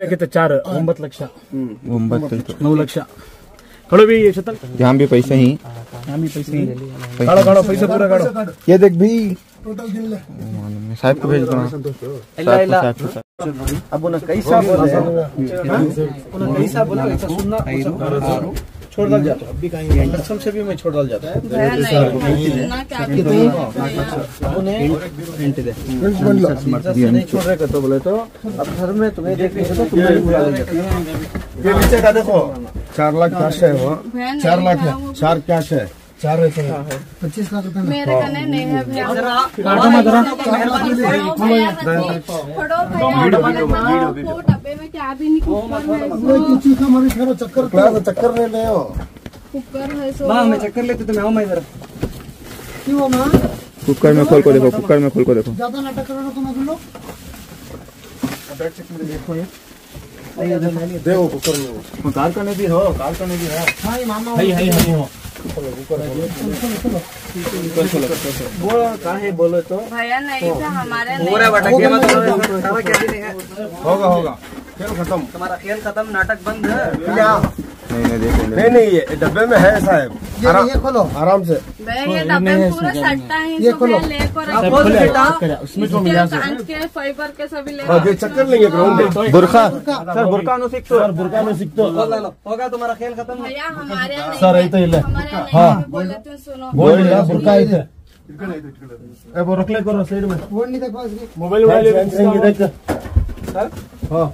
4 9 ಲಕ್ಷ 9 ಲಕ್ಷ कड़ो भी ये शतल यहाँ भी पैसा ही काढ़ो काढ़ो पैसा पूरा काढ़ो ये देख भी टोटल गिन ले साहब को भेज दो अब उन्हें कैसा बोले उन्हें कैसा बोले ऐसा सुनना छोड़ डाल जाता अभी कहीं कसम से भी मैं छोड़ डाल जाता नहीं छोड़ रहे तो बोले तो अब घर में तुम्हें देखने से तो तुम्हें बुला जाता ये नीचे का देखो 4 लाख कैश है वो 4 लाख है 4 कैश है 4 है 25 लाख रुपए मेरे कने नहीं है भैया डब्बे में क्या भी नहीं चक्कर ले ले कुकर है सो मैं चक्कर लेते तो मैं आऊँ मैं इधर क्यों मां कुकर में खोल को देखो कुकर में खोल को देखो ज्यादा नाटक करो ना तुम अभी लोग देखो ये देखो कुकर में कार करने भी हो कार करने भी है हां मामा हाय हो वो कहाँ है बोलो तो भैया नहीं था हमारे होगा खेल खत्म तुम्हारा खेल खत्म नाटक बंद है नहीं ये डब्बे में है साहब ये खोलो आराम से ये डब्बे में पूरा सट्टा है ये खोलो उसमें तो मिला के फाइबर के सभी ले ये चक्कर लेंगे ग्राउंड में बुरखा सर बुरका नो सीख सर बुरका नो सीख तो होगा तुम्हारा खेल खत्म भैया हमारे सर यही तो इल्ले हाँ बोले तो सुनो बोल रहा बुरका इधर वो रख ले करो साइड में वो नहीं देखो मोबाइल उड़ा ले देख हां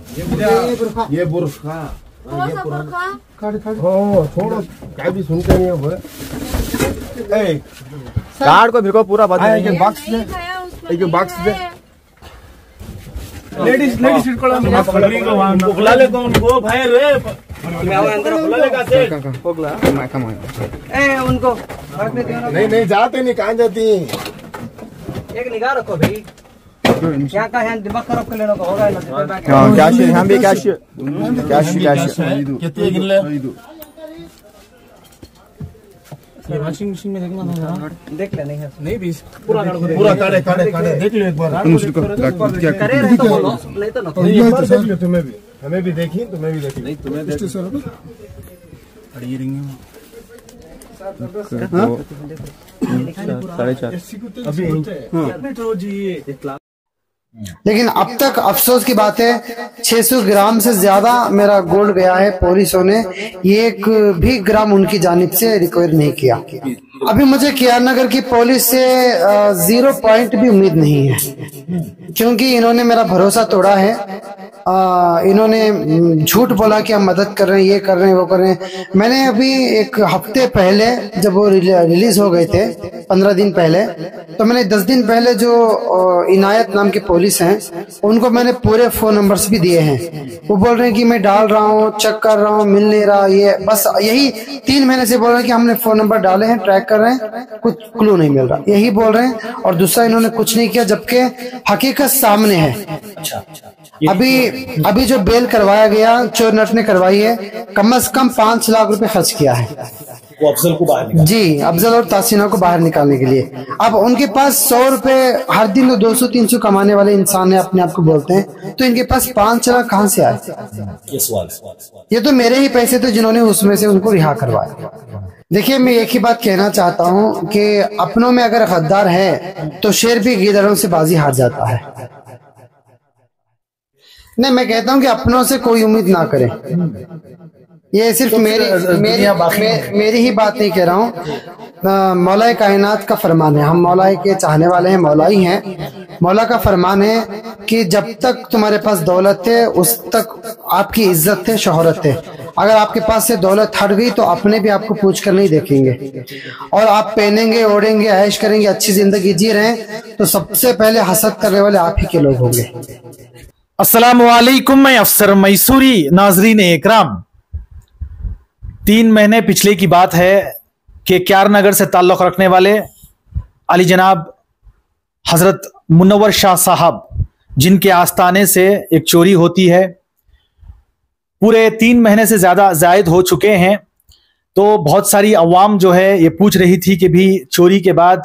ये बुरखा कौन सा बुरखा हो छोड़ो क्या भी सुनते नहीं हो ए कार्ड को भिड़को पूरा बात एक बॉक्स दे एक बॉक्स दे लेडीज इಟ್ಕೊಳ್ಳೋ बुला ले कौन को भाई रे मैं आओ अंदर बुला लेगा से होगला ए उनको नहीं जाते नहीं कहां जाती एक निगाह रखो भाई क्या का है दिमाग खराब कर लेना होगा ना कैश यहाँ भी कैश कितने गिनले ये वॉशिंग मशीन में देखना था देख ले नहीं भी पूरा काढ़े देख लो एक बार करे रहे तो बोलो नहीं तो ना देख लो तुम्हें भी हमें भी देखी तुम्हें भी देखी नहीं तुम्हें देख अड़ी रिंग 4.5 अभी जी लेकिन अब तक अफसोस की बात है 600 ग्राम से ज्यादा मेरा गोल्ड गया है। पुलिसों ने एक भी ग्राम उनकी जानिब से रिकवर नहीं किया। अभी मुझे केआर नगर की पुलिस से 0 पॉइंट भी उम्मीद नहीं है, क्योंकि इन्होंने मेरा भरोसा तोड़ा है। इन्होंने झूठ बोला कि हम मदद कर रहे हैं, ये कर रहे हैं, वो कर रहे हैं। मैंने अभी 1 हफ्ते पहले जब वो रिलीज हो गए थे 15 दिन पहले, तो मैंने 10 दिन पहले जो इनायत नाम की पुलिस हैं उनको मैंने पूरे फोन नंबर्स भी दिए हैं। वो बोल रहे हैं कि मैं डाल रहा हूँ, चेक कर रहा हूँ, मिल नहीं रहा। ये बस यही 3 महीने से बोल रहे हैं कि हमने फोन नंबर डाले हैं, ट्रैक कर रहे हैं, कुछ क्लू नहीं मिल रहा, यही बोल रहे हैं। और दूसरा इन्होंने कुछ नहीं किया, जबकि हकीकत सामने है। अभी जो बेल करवाया गया, चोर नट ने करवाई है, कम से कम 5 लाख रुपए खर्च किया है वो अफजल को बाहर निकाल। जी, अफजल और तासीना को बाहर निकालने के लिए। अब उनके पास 100 रुपए हर दिन 200-300 कमाने वाले इंसान है, अपने आप को बोलते हैं, तो इनके पास 5 लाख कहाँ से आए? ये तो मेरे ही पैसे थे जिन्होंने उसमें से उनको रिहा करवाया। देखिए, मैं एक ही बात कहना चाहता हूँ कि अपनों में अगर गद्दार है तो शेर भी गीदड़ों से बाजी हार जाता है। नहीं, मैं कहता हूँ कि अपनों से कोई उम्मीद ना करें। ये सिर्फ मेरी ही बात नहीं कह रहा हूँ, मौला कायनात का फरमान है। हम मौला के चाहने वाले हैं, मौला ही हैं। मौला का फरमान है कि जब तक तुम्हारे पास दौलत है उस तक आपकी इज्जत है, शोहरत है। अगर आपके पास से दौलत हट गई तो अपने भी आपको पूछ कर नहीं देखेंगे, और आप पहनेंगे, ओढ़ेंगे, ऐश करेंगे, अच्छी जिंदगी जी रहे हैं, तो सबसे पहले हसद करने वाले आप ही के लोग होंगे। अस्सलाम वालेकुम, मैं अफसर मैसूरी। नाजरीन इकराम, 3 महीने पिछले की बात है कि केआर नगर से ताल्लुक़ रखने वाले अली जनाब हजरत मुनव्वर शाह साहब, जिनके आस्थाने से एक चोरी होती है, पूरे 3 महीने से ज्यादा जायद हो चुके हैं। तो बहुत सारी अवाम जो है ये पूछ रही थी कि भी चोरी के बाद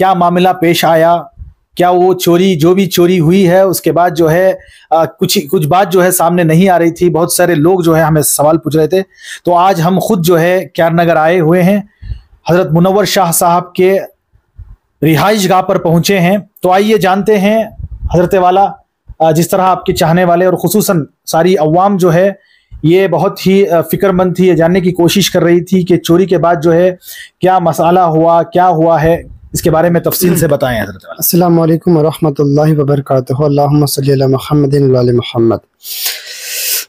क्या मामला पेश आया, क्या वो चोरी, जो भी चोरी हुई है उसके बाद जो है कुछ बात जो है सामने नहीं आ रही थी। बहुत सारे लोग जो है हमें सवाल पूछ रहे थे। तो आज हम खुद जो है क्यार नगर आए हुए हैं, हजरत मुनव्वर शाह साहब के रिहाइश गाह पर पहुंचे हैं। तो आइए जानते हैं हजरत वाला, जिस तरह आपके चाहने वाले और खुसूसन सारी अवाम जो है ये बहुत ही फिक्रमंद थी, ये जानने की कोशिश कर रही थी कि चोरी के बाद जो है क्या मसाला हुआ, क्या हुआ है, इसके बारे में तफसील से बताएं हजरत वाला। अस्सलाम वालेकुम वरहमतुल्लाहि वबरकातुहू। अल्लाहुम्मा सल्ली अला मुहम्मदिन व आलि मुहम्मद।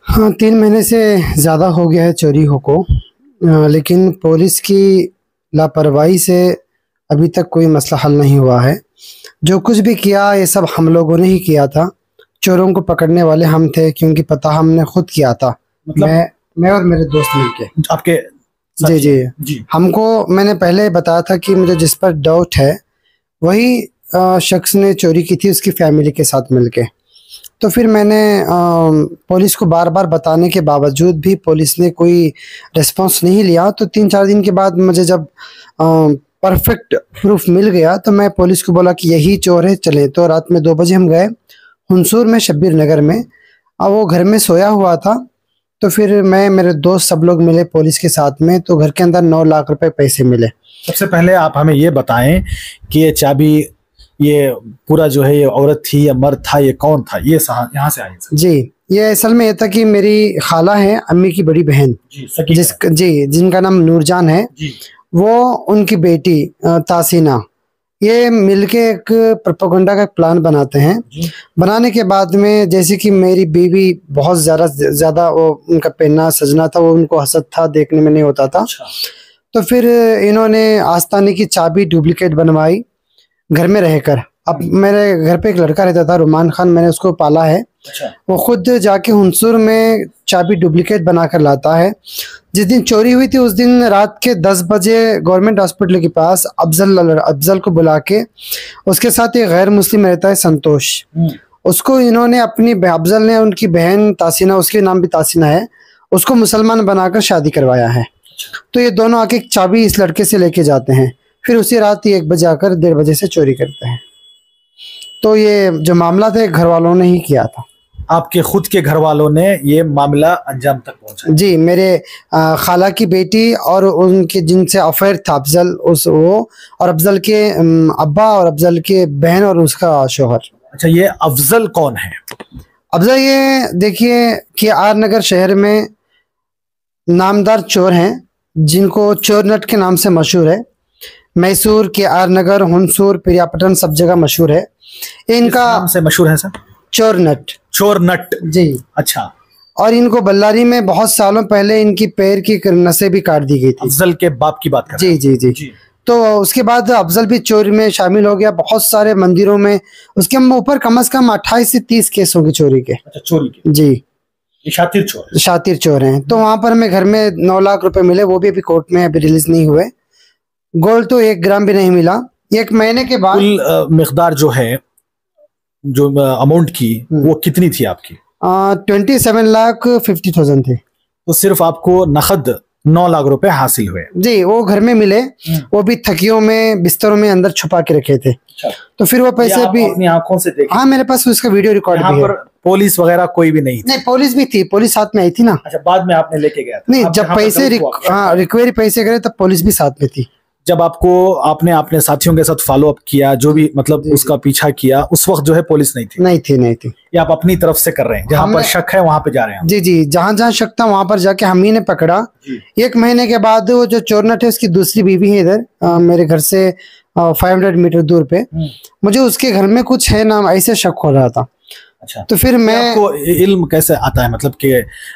हाँ, 3 महीने से ज़्यादा हो गया है चोरी हो को, लेकिन पुलिस की लापरवाही से अभी तक कोई मसला हल नहीं हुआ है। जो कुछ भी किया ये सब हम लोगों ने ही किया था। चोरों को पकड़ने वाले हम थे, क्योंकि पता हमने खुद किया था। मतलब मैं और मेरे दोस्त मिलके। आपके जी हमको, मैंने पहले बताया था कि मुझे जिस पर डाउट है वही शख्स ने चोरी की थी, उसकी फैमिली के साथ मिलके। तो फिर मैंने पुलिस को बार बार बताने के बावजूद भी पुलिस ने कोई रिस्पांस नहीं लिया। तो 3-4 दिन के बाद मुझे जब परफेक्ट प्रूफ मिल गया तो मैं पुलिस को बोला कि यही चोर है, चले। तो रात में 2 बजे हम गए हुंसूर में, शब्बीर नगर में। अब वो घर में सोया हुआ था। तो फिर मैं, मेरे दोस्त, सब लोग मिले पुलिस के साथ में। तो घर के अंदर 9 लाख रुपए पैसे मिले। सबसे पहले आप हमें ये बताएं कि ये चाबी, ये पूरा जो है, ये औरत थी या मर्द था, ये कौन था, ये यहाँ से आई? जी, ये असल में ये था कि मेरी खाला है, अम्मी की बड़ी बहन, जिनका नाम नूरजान है, वो उनकी बेटी तासीना, ये मिलके एक प्रोपेगेंडा का प्लान बनाते हैं। बनाने के बाद में जैसे कि मेरी बीवी बहुत ज़्यादा वो उनका पहनना सजना था, वो उनको हसद था, देखने में नहीं होता था। तो फिर इन्होंने आस्ताने की चाबी डुप्लीकेट बनवाई घर में रहकर। अब मेरे घर पे एक लड़का रहता था, रुमान खान, मैंने उसको पाला है। वो खुद जाके हुंसूर में चाबी डुप्लीकेट बनाकर लाता है। जिस दिन चोरी हुई थी उस दिन रात के 10 बजे गवर्नमेंट हॉस्पिटल के पास अफजल को बुला के, उसके साथ एक गैर मुस्लिम रहता है संतोष, उसको इन्होंने अपनी, अफजल ने उनकी बहन तासीना, उसके नाम भी तासीना है, उसको मुसलमान बनाकर शादी करवाया है। तो ये दोनों आके चाबी इस लड़के से लेके जाते हैं। फिर उसी रात 1 बजे आकर 1:30 बजे से चोरी करते हैं। तो ये जो मामला था घर वालों ने ही किया था। आपके खुद के घर वालों ने ये मामला अंजाम तक पहुंचा? जी, मेरे खाला की बेटी और उनके जिनसे अफेयर था अफजल, वो और अफजल के अब्बा और अफजल के बहन और उसका शोहर। अच्छा, ये अफजल कौन है? अफजल, ये देखिए कि आर नगर शहर में नामदार चोर हैं, जिनको चोर नट के नाम से मशहूर है। मैसूर के आर नगर, हुंसूर, पिरियापटन सब जगह मशहूर है। इनका नाम से मशहूर है सर? चोर नट। चोर नट, जी। अच्छा। और इनको बल्लारी में बहुत सालों पहले इनकी पैर की नसें भी काट दी गई थी। अफजल के बाप की बात कर जी, जी, जी, जी। तो उसके बाद अफजल भी चोरी में शामिल हो गया, बहुत सारे मंदिरों में। उसके ऊपर कम से कम 28 से 30 केस होंगे चोरी के। अच्छा, चोरी के? जी। शातिर चोर हैं। तो वहां पर हमें घर में 9 लाख रुपए मिले, वो भी अभी कोर्ट में अभी रिलीज नहीं हुए। गोल्ड तो 1 ग्राम भी नहीं मिला। 1 महीने के बाद कुल मिकदार जो है, जो अमाउंट की, वो कितनी थी आपकी? 27,50,000 थे। तो सिर्फ आपको नकद 9 लाख रुपए हासिल हुए? जी, वो घर में मिले, वो भी थकियों में, बिस्तरों में अंदर छुपा के रखे थे। तो फिर वो पैसे भी अपनी आंखों से देखे? हाँ, मेरे पास उसका वीडियो रिकॉर्ड भी है। पुलिस वगैरह कोई भी नहीं थी? नहीं, पुलिस भी थी, पुलिस साथ में आई थी ना। अच्छा, बाद में आपने लेके गया था? नहीं, जब पैसे रिकवरी पैसे करे तब पुलिस भी साथ में थी। जब आपने अपने साथियों के साथ फॉलो अप किया, जो भी मतलब उसका पीछा किया, उस वक्त जो है पुलिस नहीं थी? नहीं थी। ये आप अपनी तरफ से कर रहे हैं? जहाँ पर शक है वहां पे जा रहे हैं? जी, जहाँ शक था वहां पर जाके हम ही ने पकड़ा। 1 महीने के बाद वो जो चोरनट है, उसकी दूसरी बीवी है इधर मेरे घर से 500 मीटर दूर पे। मुझे उसके घर में कुछ है ना, ऐसे शक हो रहा था। अच्छा, तो फिर मैं, आपको इल्म कैसे आता है, मतलब कि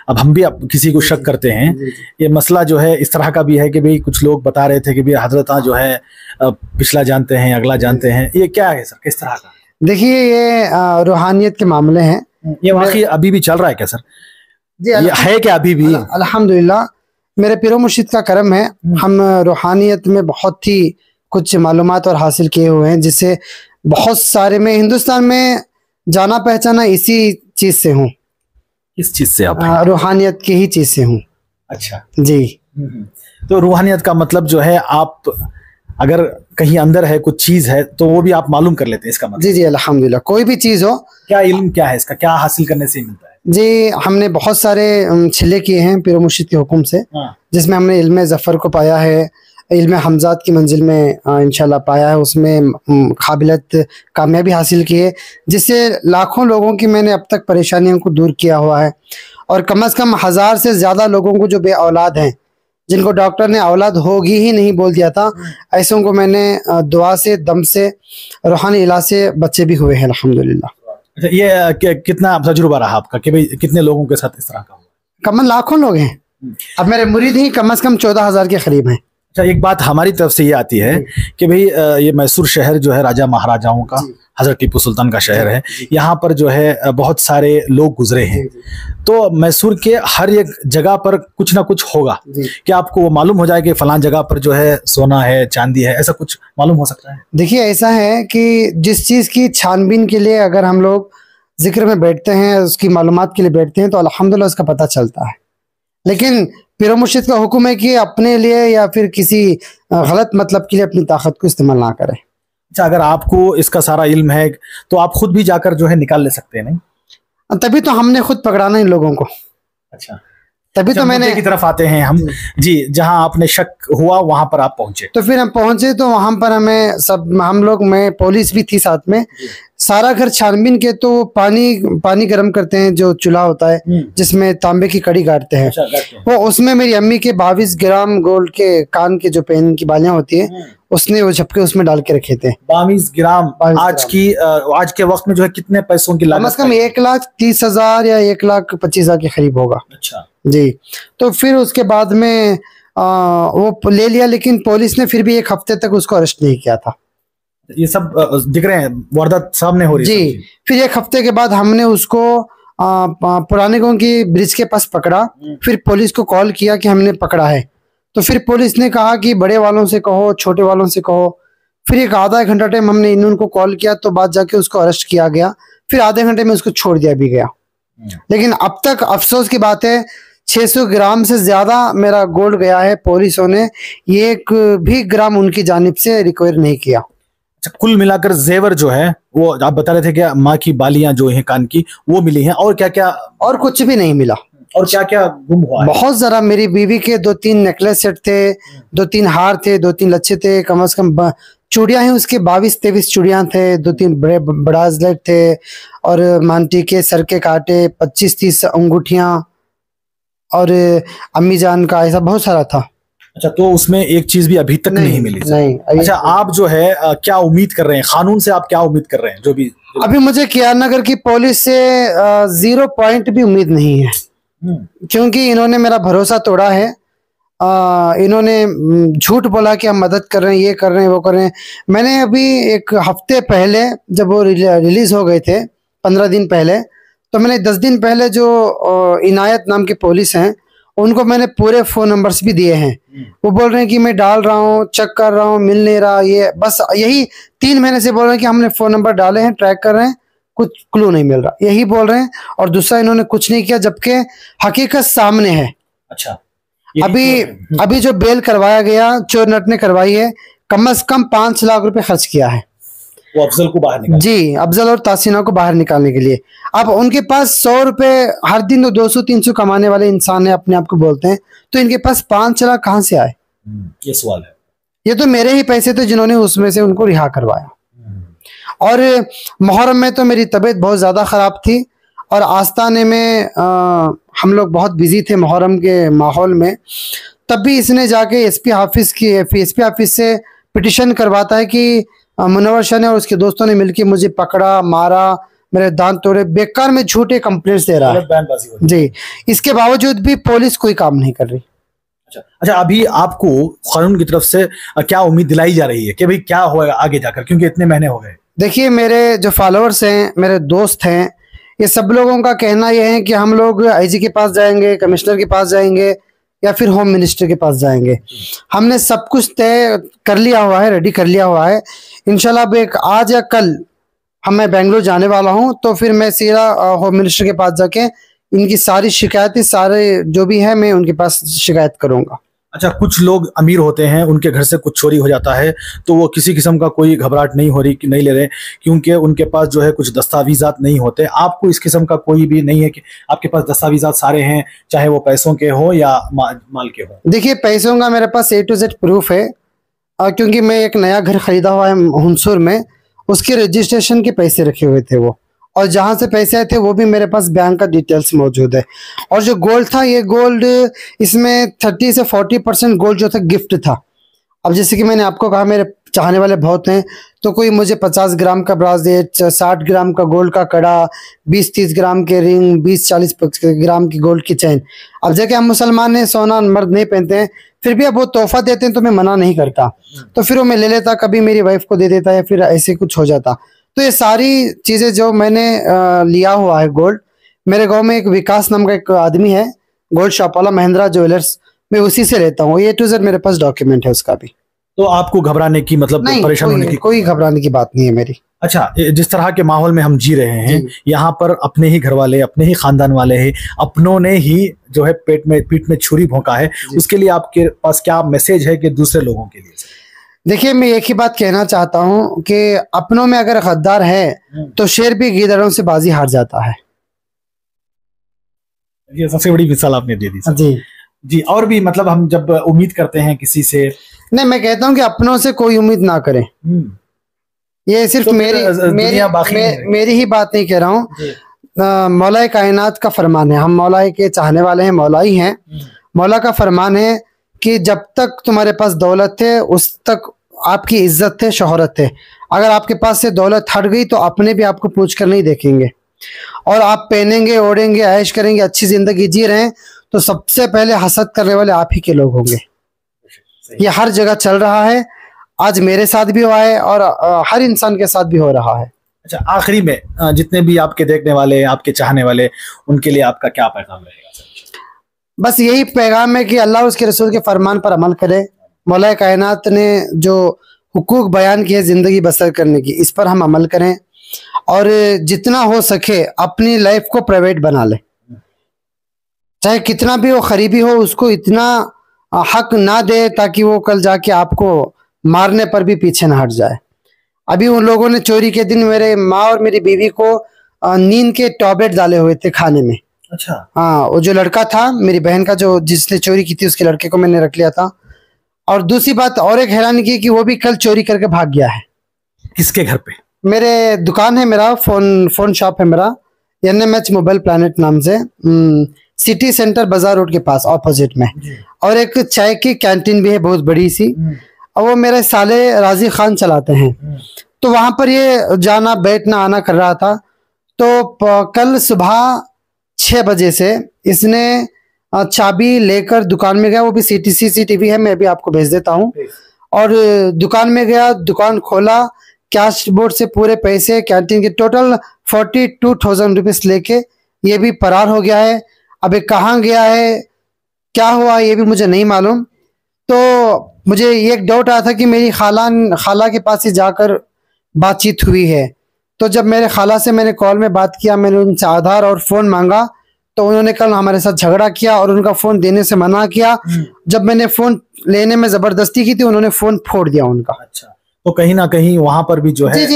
अब हम भी किसी को शक करते हैं? ये मसला जो है इस तरह का भी है कि भाई कुछ लोग बता रहे थे कि भाई हजरत जो है पिछला जानते हैं, अगला जानते हैं। ये क्या है सर, किस तरह का? देखिए, ये रूहानियत के मामले हैं। ये वाकई अभी भी चल रहा है क्या सर? जी, ये है क्या अभी भी? अल्हम्दुलिल्लाह, मेरे पीरो मुर्शिद का करम है। हम रूहानियत में बहुत ही कुछ मालूमात और हासिल किए हुए हैं, जिससे बहुत सारे, मैं हिंदुस्तान में जाना पहचाना इसी चीज से हूँ। किस चीज से आप? रूहानियत की ही चीज से हूँ। अच्छा, जी। तो रूहानियत का मतलब जो है, आप अगर कहीं अंदर है कुछ चीज है तो वो भी आप मालूम कर लेते हैं, इसका मतलब? जी जी अल्हम्दुलिल्लाह, कोई भी चीज हो। क्या इल्म क्या है इसका, क्या हासिल करने से मिलता है? जी हमने बहुत सारे छिले किए हैं पीर मुर्शिद के हुक्म से, जिसमें हमने इल्म ज़फ़र को पाया है, इल्म हमजात की मंजिल में इंशाल्लाह पाया है, उसमें काबिलियत कामयाबी हासिल की है, जिससे लाखों लोगों की मैंने अब तक परेशानियों को दूर किया हुआ है। और कम से कम 1000 से ज़्यादा लोगों को जो बे औलाद हैं, जिनको डॉक्टर ने औलाद होगी ही नहीं बोल दिया था, ऐसों को मैंने दुआ से, दम से, रूहानी इलाज से बच्चे भी हुए हैं अल्हम्दुलिल्लाह। अच्छा, ये कितना तजुर्बा रहा आपका कि भाई कितने लोगों के साथ इस तरह का हुआ? कम लाखों लोग हैं, अब मेरे मुरीद ही कम से कम 14,000 के करीब हैं। अच्छा, एक बात हमारी तरफ से ये आती है कि भाई ये मैसूर शहर जो है राजा महाराजाओं का, हजरत टीपू सुल्तान का शहर है, यहाँ पर जो है बहुत सारे लोग गुजरे हैं, तो मैसूर के हर एक जगह पर कुछ ना कुछ होगा। क्या आपको वो मालूम हो जाए कि फलां जगह पर जो है सोना है, चांदी है, ऐसा कुछ मालूम हो सकता है? देखिए ऐसा है कि जिस चीज़ की छानबीन के लिए अगर हम लोग जिक्र में बैठते हैं, उसकी मालूमात के लिए बैठते हैं, तो अल्हम्दुलिल्लाह उसका पता चलता है। लेकिन पीर मुर्शिद का हुक्म है कि अपने लिए या फिर किसी गलत मतलब के लिए अपनी ताकत को इस्तेमाल ना करें। अच्छा, अगर आपको इसका सारा इल्म है तो आप खुद भी जाकर जो है निकाल ले सकते हैं, नहीं? तभी तो हमने खुद पकड़ाना इन लोगों को। अच्छा, तभी तो मैंने की तरफ आते हैं हम जी, जहां आपने शक हुआ वहां पर आप पहुंचे, तो फिर हम पहुंचे तो वहां पर हमें हम लोग, मैं, पुलिस भी थी साथ में, सारा घर छानबीन के, तो पानी गर्म करते हैं, जो चूल्हा होता है जिसमें तांबे की कड़ी काटते हैं। वो उसमें मेरी अम्मी के 22 ग्राम गोल्ड के कान के जो पेन की बालियां होती है, उसने वो झपके उसमें डाल के रखे थे। 22 ग्राम आज के वक्त में जो है कितने पैसों की लागत? कम 1,30,000 या 1,25,000 के करीब होगा। अच्छा जी, तो फिर उसके बाद में वो ले लिया, लेकिन पुलिस ने फिर भी 1 हफ्ते तक उसको अरेस्ट नहीं किया था। ये सब दिख रहे हैं, वारदात सामने हो रही है जी। फिर 1 हफ्ते के बाद हमने उसको पुराने गांव की ब्रिज के पास पकड़ा, फिर पुलिस को कॉल किया कि हमने पकड़ा है, तो फिर पुलिस ने कहा कि बड़े वालों से कहो, छोटे वालों से कहो। फिर एक आधा घंटा टाइम हमने इनको कॉल किया, तो बाद जाके उसको अरेस्ट किया गया, फिर आधे घंटे में उसको छोड़ दिया भी गया। लेकिन अब तक अफसोस की बात है, 600 ग्राम से ज्यादा मेरा गोल्ड गया है, पुलिसों ने 1 भी ग्राम उनकी जानिब से रिकवर नहीं किया। अच्छा, कुल मिलाकर जेवर जो है वो आप बता रहे थे कि माँ की बालियां जो हैं कान की वो मिली हैं, और क्या क्या? और कुछ भी नहीं मिला। और क्या क्या गुम हुआ है? बहुत जरा, मेरी बीवी के 2-3 नेकलेस सेट थे, 2-3 हार थे, 2-3 लच्छे थे, कम से कम चूड़ियां हैं उसके 22-23 चूड़ियां थे, 2-3 बड़े ब्रासलेट थे, और मांटी के सर के कांटे, 25-30 अंगूठियां, और अम्मी जान का ऐसा बहुत सारा था। अच्छा, तो उसमें एक चीज भी अभी तक नहीं मिली? नहीं। अच्छा, आप जो है क्या उम्मीद कर रहे हैं, कानून से आप क्या उम्मीद कर रहे हैं? जो भी अभी मुझे KR नगर की पुलिस से 0 पॉइंट भी उम्मीद नहीं है, क्योंकि इन्होंने मेरा भरोसा तोड़ा है। इन्होंने झूठ बोला कि हम मदद कर रहे हैं, ये कर रहे हैं, वो कर रहे हैं। मैंने अभी 1 हफ्ते पहले, जब वो रिलीज हो गए थे 15 दिन पहले, तो मैंने 10 दिन पहले जो इनायत नाम की पुलिस हैं, उनको मैंने पूरे फ़ोन नंबर्स भी दिए हैं। वो बोल रहे हैं कि मैं डाल रहा हूँ, चेक कर रहा हूँ, मिल नहीं रहा, ये बस यही 3 महीने से बोल रहे हैं कि हमने फ़ोन नंबर डाले हैं, ट्रैक कर रहे हैं, कुछ क्लू नहीं मिल रहा, यही बोल रहे हैं। और दूसरा, इन्होंने कुछ नहीं किया, जबकि हकीकत सामने है। अच्छा, अभी जो बेल करवाया गया, चोर नट ने करवाई है, कम से कम 5 लाख रुपए खर्च किया है वो अफजल को बाहर निकाल, जी, अफजल और तासीना को बाहर निकालने के लिए। अब उनके पास 100 रुपए हर दिन, तो 200-300 कमाने वाले इंसान है, अपने आप को बोलते हैं, तो इनके पास 5 लाख कहाँ से आए? ये सवाल है। ये तो मेरे ही पैसे थे जिन्होंने उसमें से उनको रिहा करवाया। और मुहर्रम में तो मेरी तबीयत बहुत ज्यादा खराब थी, और आस्ताने में हम लोग बहुत बिजी थे मुहर्रम के माहौल में, तब भी इसने जाके एसपी ऑफिस से पिटिशन करवाता है कि मुनव्वर शाह ने और उसके दोस्तों ने मिलकर मुझे पकड़ा, मारा, मेरे दांत तोड़े, बेकार में झूठे कंप्लेंट्स दे रहा है जी। इसके बावजूद भी पुलिस कोई काम नहीं कर रही। अच्छा, अभी आपको कानून की तरफ से क्या उम्मीद दिलाई जा रही है कि भाई क्या होगा आगे जाकर, क्योंकि इतने महीने हो गए? देखिए, मेरे जो फॉलोअर्स हैं, मेरे दोस्त हैं, ये सब लोगों का कहना यह है कि हम लोग IG के पास जाएंगे, कमिश्नर के पास जाएंगे, या फिर होम मिनिस्टर के पास जाएंगे। हमने सब कुछ तय कर लिया हुआ है, रेडी कर लिया हुआ है। इंशाल्लाह अब एक आज या कल मैं बेंगलुरु जाने वाला हूं, तो फिर मैं सीधा होम मिनिस्टर के पास जाके इनकी सारी शिकायतें, सारे जो भी है, मैं उनके पास शिकायत करूंगा। अच्छा, कुछ लोग अमीर होते हैं, उनके घर से कुछ चोरी हो जाता है तो वो किसी किस्म का कोई घबराहट नहीं हो रही, कि नहीं ले रहे, क्योंकि उनके पास जो है कुछ दस्तावेजात नहीं होते। आपको इस किस्म का कोई भी नहीं है कि आपके पास दस्तावेजात सारे हैं, चाहे वो पैसों के हो या माल के हो? देखिए, पैसों का मेरे पास A to Z प्रूफ है, क्योंकि मैं एक नया घर खरीदा हुआ है हुनसुर में, उसके रजिस्ट्रेशन के पैसे रखे हुए थे वो, और जहाँ से पैसे आए थे वो भी मेरे पास बैंक का डिटेल्स मौजूद है। और जो गोल्ड था, ये गोल्ड इसमें 30 से 40% गोल्ड जो था गिफ्ट था। अब जैसे कि मैंने आपको कहा, मेरे चाहने वाले बहुत हैं, तो कोई मुझे 50 ग्राम का ब्रासलेट, 60 ग्राम का गोल्ड का कड़ा, 20-30 ग्राम के रिंग, 20-40 ग्राम की गोल्ड की चैन। अब जैसे हम मुसलमान हैं, सोना मर्द नहीं पहनते हैं, फिर भी अब वो तोहफा देते हैं तो मैं मना नहीं करता, तो फिर वो मैं ले लेता, कभी मेरी वाइफ को दे देता या फिर ऐसे कुछ हो जाता। तो ये सारी चीजें जो मैंने लिया हुआ है गोल्ड, मेरे गांव में एक विकास नाम का एक आदमी है, गोल्ड शॉप वाला, महिंद्रा ज्वेलर्स, मैं उसी से लेता हूँ। A to Z मेरे पास डॉक्यूमेंट है उसका भी। तो आपको घबराने की, मतलब परेशान होने की कोई घबराने की बात नहीं है मेरी। अच्छा, जिस तरह के माहौल में हम जी रहे हैं, यहाँ पर अपने ही घर वाले, अपने ही खानदान वाले हैं, अपनों ने ही जो है पीठ में छुरी भोंका है, उसके लिए आपके पास क्या मैसेज है कि दूसरे लोगों के लिए? देखिए, मैं एक ही बात कहना चाहता हूँ कि अपनों में अगर गद्दार है तो शेर भी गीदड़ों से बाजी हार जाता है। ये सबसे बड़ी मिसाल आपने दे दी जी जी। और भी, मतलब हम जब उम्मीद करते हैं किसी से, नहीं, मैं कहता हूँ कि अपनों से कोई उम्मीद ना करें। ये सिर्फ तो मेरी ही बात नहीं कह रहा हूँ, मौला कायनात का फरमान है, हम मौला के चाहने वाले हैं, मौला ही हैं। मौला का फरमान है कि जब तक तुम्हारे पास दौलत है उस तक आपकी इज्जत है, शोहरत है। अगर आपके पास से दौलत हट गई तो अपने भी आपको पूछ कर नहीं देखेंगे, और आप पहनेंगे, ओढ़ेंगे, ऐश करेंगे, अच्छी जिंदगी जी रहे हैं, तो सबसे पहले हसद करने वाले आप ही के लोग होंगे। ये हर जगह चल रहा है, आज मेरे साथ भी हुआ है और हर इंसान के साथ भी हो रहा है। अच्छा, आखिरी में जितने भी आपके देखने वाले, आपके चाहने वाले, उनके लिए आपका क्या पैगाम रहेगा? बस यही पैगाम है कि अल्लाह उसके रसूल के फरमान पर अमल करे। मौला कायनात ने जो हुकूक बयान किए जिंदगी बसर करने की, इस पर हम अमल करें, और जितना हो सके अपनी लाइफ को प्राइवेट बना ले। चाहे कितना भी वो खरीबी हो, उसको इतना हक ना दे ताकि वो कल जाके आपको मारने पर भी पीछे ना हट जाए। अभी उन लोगों ने चोरी के दिन मेरे माँ और मेरी बीवी को नींद के टैबलेट डाले हुए थे खाने में। अच्छा। हाँ, वो जो लड़का था मेरी बहन का, जो जिसने चोरी की थी, उसके लड़के को मैंने रख लिया था। और दूसरी बात और एक हैरानी की कि वो भी कल चोरी करके भाग गया है। किसके घर पे? मेरे दुकान है, मेरा फोन शॉप है मेरा, NMH मोबाइल प्लैनेट नाम से, सिटी सेंटर बाजार रोड के पास ऑपोजिट में। और एक चाय की कैंटीन भी है बहुत बड़ी सी, और वो मेरे साले राजी खान चलाते हैं। तो वहां पर ये जाना बैठना आना कर रहा था। तो कल सुबह 6 बजे से इसने चाबी लेकर दुकान में गया, वो भी CCTV है, मैं भी आपको भेज देता हूँ। और दुकान में गया, दुकान खोला, कैश बोर्ड से पूरे पैसे कैंटीन के टोटल 42,000 रुपीज लेके ये भी फरार हो गया है। अबे कहाँ गया है, क्या हुआ, ये भी मुझे नहीं मालूम। तो मुझे ये एक डाउट आया था कि मेरी खाला के पास ही जाकर बातचीत हुई है। तो जब मेरे खाला से मैंने कॉल में बात किया, मैंने उनसे आधार और फोन मांगा, तो उन्होंने कल हमारे साथ झगड़ा किया और उनका फोन देने से मना किया। जब मैंने फोन लेने में जबरदस्ती की थी, उन्होंने फोन फोड़ दिया उनका। अच्छा, तो कहीं ना कहीं वहां पर भी जो है, जी,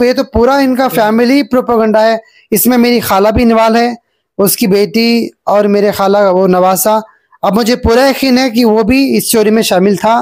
ये तो पूरा इनका फैमिली प्रोपेगेंडा है। इसमें मेरी खाला भी इन्वॉल्व है, उसकी बेटी और मेरे खाला वो नवासा। अब मुझे पूरा यकीन है कि वो भी इस चोरी में शामिल था,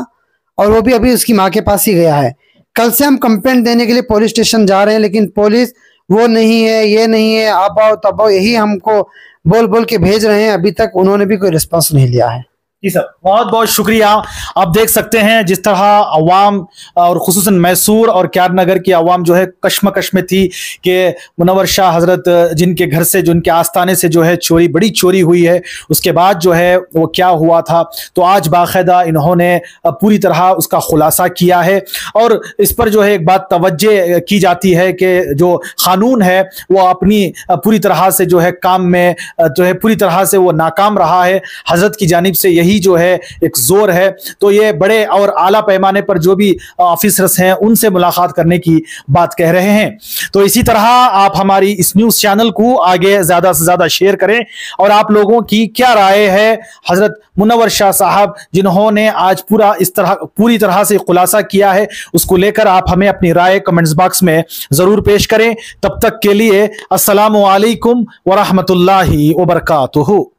और वो भी अभी उसकी माँ के पास ही गया है। कल से हम कंप्लेंट देने के लिए पुलिस स्टेशन जा रहे हैं, लेकिन पुलिस वो नहीं है, ये नहीं है, आप आओ तब आओ, यही हमको बोल बोल के भेज रहे हैं। अभी तक उन्होंने भी कोई रिस्पांस नहीं लिया है। जी सर, बहुत बहुत शुक्रिया। आप देख सकते हैं जिस तरह अवाम और खुसूसन मैसूर और क्यार नगर की अवाम जो है कश्मकश में थी कि मुनव्वर शाह हजरत जिनके घर से, जिनके आस्थाने से जो है बड़ी चोरी हुई है, उसके बाद जो है वो क्या हुआ था। तो आज बाकायदा इन्होंने पूरी तरह उसका खुलासा किया है, और इस पर जो है एक बात तवज्जो की जाती है कि जो कानून है वो अपनी पूरी तरह से जो है काम में जो है पूरी तरह से वो नाकाम रहा है। हजरत की जानिब से यही यही जो है एक जोर है। तो ये बड़े और आला पैमाने पर जो भी ऑफिसर्स हैं उनसे मुलाकात करने की बात कह रहे हैं। तो इसी तरह आप हमारी इस न्यूज चैनल को आगे ज्यादा से ज्यादा शेयर करें। और आप लोगों की क्या राय है हजरत मुनव्वर शाह साहब जिन्होंने आज पूरी तरह से खुलासा किया है, उसको लेकर आप हमें अपनी राय कमेंट्स बॉक्स में जरूर पेश करें। तब तक के लिए अस्सलामु अलैकुम व रहमतुल्लाहि व बरकातुहू।